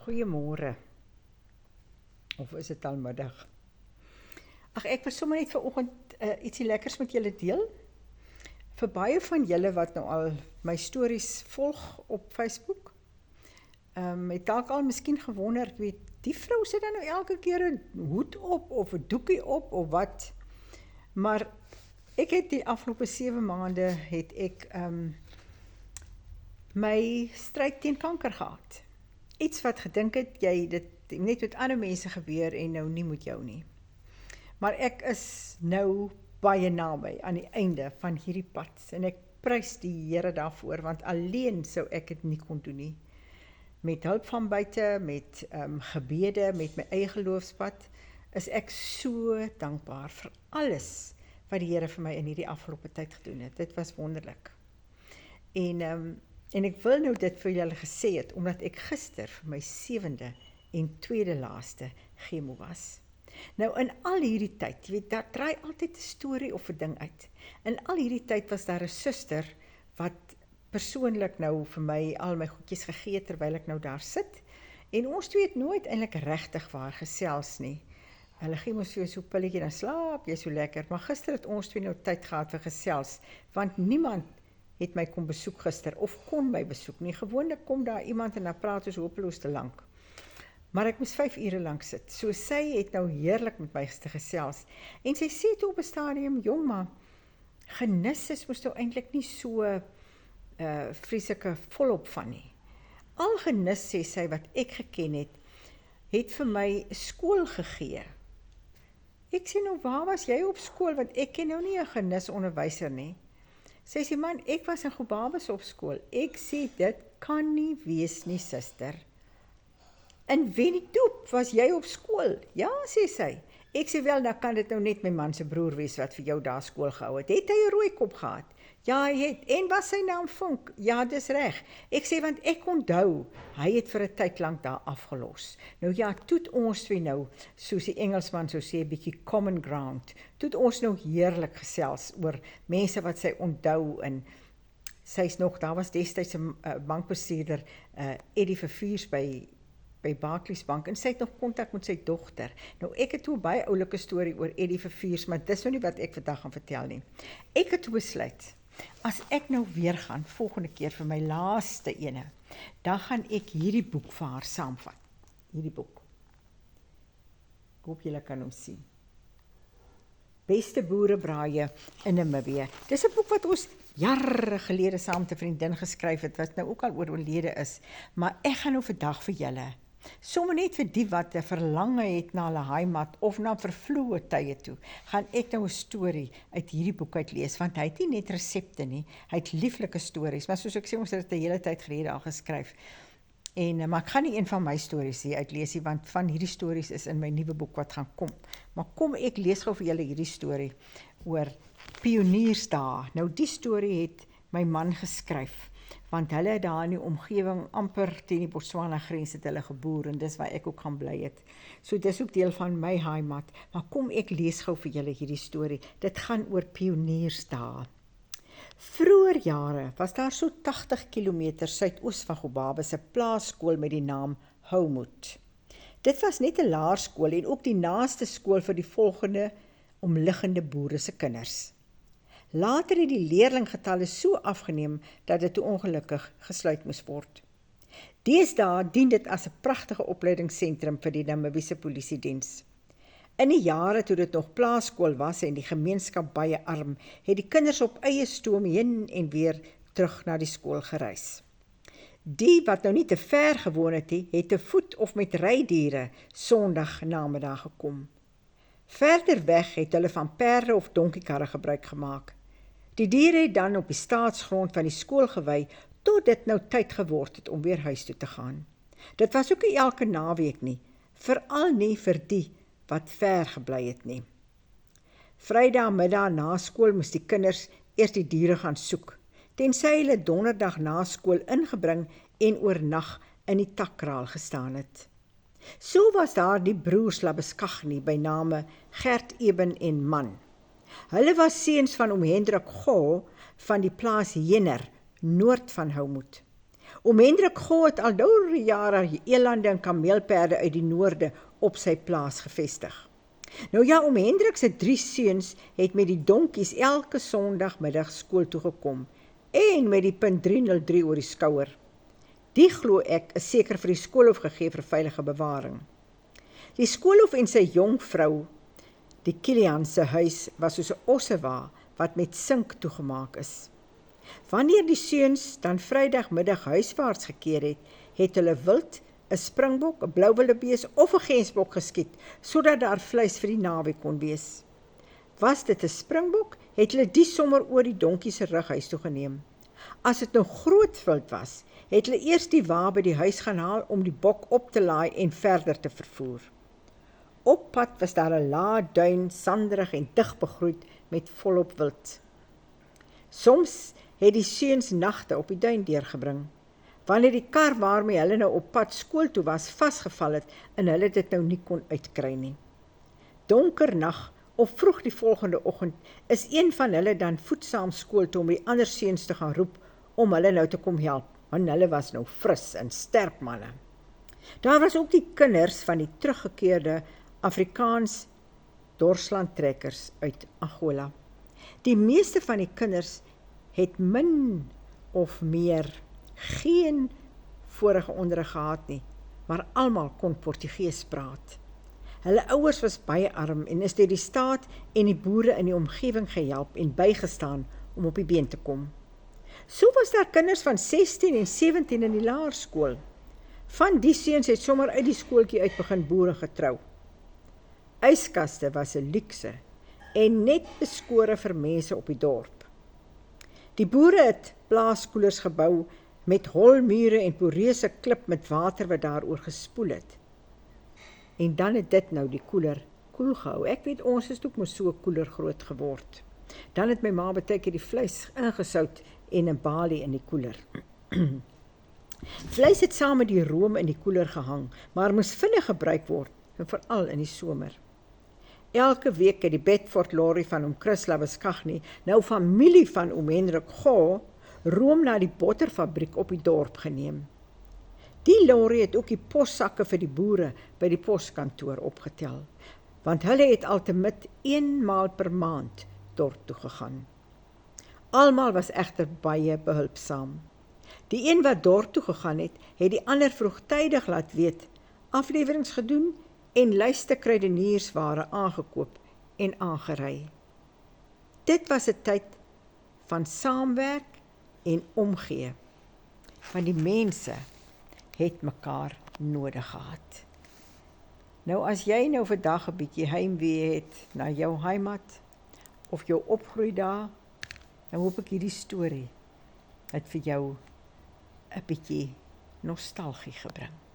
Goeiemôre. Of is dit al middag? Ag, ek wil sommer net vanoggend ietsie lekkers met julle deel. Vir baie van julle wat nou al my stories volg op Facebook, het dalk al miskien gewonder, ek weet, die vrou sit dan nou elke keer 'n hoed op of 'n doekie op of wat. Maar ek het die afgelope 7 maande het ek my stryd teen kanker gehad. Iets wat gedink het, dit net met ander mense gebeur en nou nie met jou nie. Maar ek is nou baie naby aan die einde van hierdie pad en ek prys die Here daarvoor, want alleen sou ek dit nie kon doen nie. Met hulp van buite, met gebede, met my eie geloofspad, is ek so dankbaar vir alles wat die Here vir my in hierdie afgelope tyd gedoen het. Dit was wonderlik. En ek wil nou dit vir julle gesê het, omdat ek gister vir my 7de en tweede laaste chemo was. Nou in al hierdie tyd, jy weet, daar draai altyd 'n storie of 'n ding uit. In al hierdie tyd was daar 'n suster wat persoonlik nou vir my al my goedjies gegee het terwyl ek nou daar sit. En ons twee het nooit eintlik regtig waar gesels nie. Hulle gee mos vir jou so 'n pilletjie, dan slaap jy so lekker. Maar gister het ons twee nou tyd gehad vir gesels, want niemand het my kom besoek gister, of kon my besoek nie. Gewoonlik kom daar iemand en dan praat ons hopeloos te lank. Maar ek moes 5 ure lank sit. So sy het nou heerlik met my gesels. En sy sê toe op 'n stadium, jong maar, genis moes nou eintlik nie so vreeslike volop van nie. Al genis, sê sy, wat ek geken het vir my skool gegee. Ek sê nou, waar was jy op skool? Want ek ken nou nie 'n genisonderwyser nie. Sy sê, man, ek was in Gobabis op skool. Ek sê, dit kan nie wees nie, suster. In Wenidoop was jy op skool? Ja, sê sy. Ek sê, wel, dan kan dit nou net my man se broer wees wat vir jou daar skool gehou het. Het hy 'n rooi kop gehad? Ja, hy het. En was sy naam Vonk? Ja, dis reg. Ek sê, want ek onthou, hy het vir 'n tyd lank daar afgelos. Nou ja, toet ons twee nou, soos die Engelsman sou sê, 'n bietjie common ground. Toet ons nou heerlik gesels oor mense wat sy onthou, en sy's nog, daar was destyds 'n bankbestuurder, Eddie Vervuurs by Barclays Bank, en sy het nog kontak met sy dogter. Nou ek het toe 'n baie oulike storie oor Eddie Vervuurs, maar dis nou nie wat ek vandag gaan vertel nie. Ek het toe besluit, as ek nou weer gaan, volgende keer vir my laaste ene, dan gaan ek hierdie boek vir haar saamvat. Hierdie boek. Ek hoop julle kan hom sien. Beste boerebraaie in Namibië. Dis 'n boek wat ons jare gelede saam met 'n vriendin geskryf het, wat nou ook al oorlede is. Maar ek gaan nou vandag vir julle, sommer net vir die wat 'n verlange het na hulle heimat of na vervloë tye toe, gaan ek nou 'n storie uit hierdie boek uitlees, want hy het nie net resepte nie, hy het lieflike stories, maar soos ek sê, ons het dit 'n hele tyd gelede al geskryf. Maar ek gaan nie een van my stories hier uitlees nie, want van hierdie stories is in my nuwe boek wat gaan kom. Maar kom, ek lees gou vir julle hierdie storie oor pioniersdae. Nou die storie het my man geskryf, want hulle het daar in die omgewing amper teen die Botswana grens het hulle geboer, en dis waar ek ook gaan bly het. So dis ook deel van my heimat. Maar kom, ek lees gou vir julle hierdie storie. Dit gaan oor pioniersdae. Vroeger jare was daar so 80 km suidoos van Gobabis 'n plaasskool met die naam Houmoed. Dit was net 'n laerskool en ook die naaste skool vir die volgende omliggende boere se kinders. Later het die leerlinggetalle so afgeneem dat dit ongelukkig gesluit moes word. Deesdae dien dit as 'n pragtige opleidingsentrum vir die Namibiese polisiediens. In die jare toe dit nog plaasskool was en die gemeenskap baie arm, het die kinders op eie stoom heen en weer terug na die skool gereis. Die wat nou nie te ver gewoon het, het te voet of met rydiere Sondag namiddag gekom. Verder weg het hulle van perde of donkiekarre gebruik gemaak. Die diere het dan op die staatsgrond van die skool gewy, tot dit nou tyd geword het om weer huis toe te gaan. Dit was ook nie elke naweek nie, veral nie vir die wat ver gebly het nie. Vrydagmiddag na skool moes die kinders eers die diere gaan soek, tensy hulle donderdag na skool ingebring en oornag in die takkraal gestaan het. So was daar die broers Labeskagni by name Gert Eben en Man. Hulle was seuns van oom Hendrik Go van die plaas Jenner, noord van Houmoed. Oom Hendrik Goo het al deur jare elande en kameelperde uit die noorde op sy plaas gevestig. Nou ja, oom Hendrik se 3 seuns het met die donkies elke Sondagmiddag skool toe gekom en met die punt 303 oor die skouer. Die glo ek is seker vir die skoolhof gegee vir veilige bewaring. Die skoolhof en sy jong vrou, die Kilian se huis, was soos 'n ossewa wat met sink toegemaak is. Wanneer die seuns dan Vrydagmiddag huiswaarts gekeer het, het hulle wild, 'n springbok, 'n blou wildebees of 'n gensbok geskiet, sodat daar vleis vir die naweek kon wees. Was dit 'n springbok, het hulle die sommer oor die donkie se rug huis toe geneem. As dit nou groot wild was, het hulle eers die wa by die huis gaan haal om die bok op te laai en verder te vervoer. Op pad was daar 'n lae duin, sanderig en dig begroeid met volop wild. Soms het die seuns nagte op die duin deurgebring. Wanneer die kar waarmee hulle nou op pad skool toe was, vasgeval het en hulle dit nou nie kon uitkry nie. Donker nag of vroeg die volgende oggend is een van hulle dan voetsaam skool toe om die ander seuns te gaan roep om hulle nou te kom help, want hulle was nou fris en sterk manne. Daar was ook die kinders van die teruggekeerde Afrikaans dorslandtrekkers uit Angola. Die meeste van die kinders het min of meer geen vorige onderrig gehad nie, maar almal kon Portugees praat. Hulle ouers was baie arm en is deur die staat en die boere in die omgewing gehelp en bygestaan om op die been te kom. So was daar kinders van 16 en 17 in die laerskool. Van die seuns het sommer uit die skooltjie uit begin boere getrou. Yskaste was 'n luukse en net beskore vir mense op die dorp. Die boere het blaaskoelers gebou met holmure en poreuse klip met water wat daaroor gespoel het. En dan het dit nou die koeler koel gehou. Ek weet, ons is ook mos so koeler groot geword. Dan het my ma baie keer die vleis ingesout en 'n balie in die koeler. Vleis het saam met die room in die koeler gehang, maar moes vinnig gebruik word, en veral in die somer. Elke week het die Bedford lorry van oom Chris Labuschagne, nou familie van oom Hendrik Goo, room na die botterfabriek op die dorp geneem. Die lorry het ook die possakke vir die boere by die poskantoor opgetel, want hulle het altemit 1 maal per maand dorp toe gegaan. Almal was egter baie behulpsaam. Die een wat dorp toe gegaan het, het die ander vroegtydig laat weet, aflewerings gedoen en lyste kruideniersware aangekoop en aangery. Dit was 'n tyd van saamwerk en omgee, want die mense het mekaar nodig gehad. Nou as jy nou vandag 'n bietjie heimwee het na jou heimat of jou opgroei daar, dan hoop ek hierdie storie het vir jou 'n bietjie nostalgie gebring.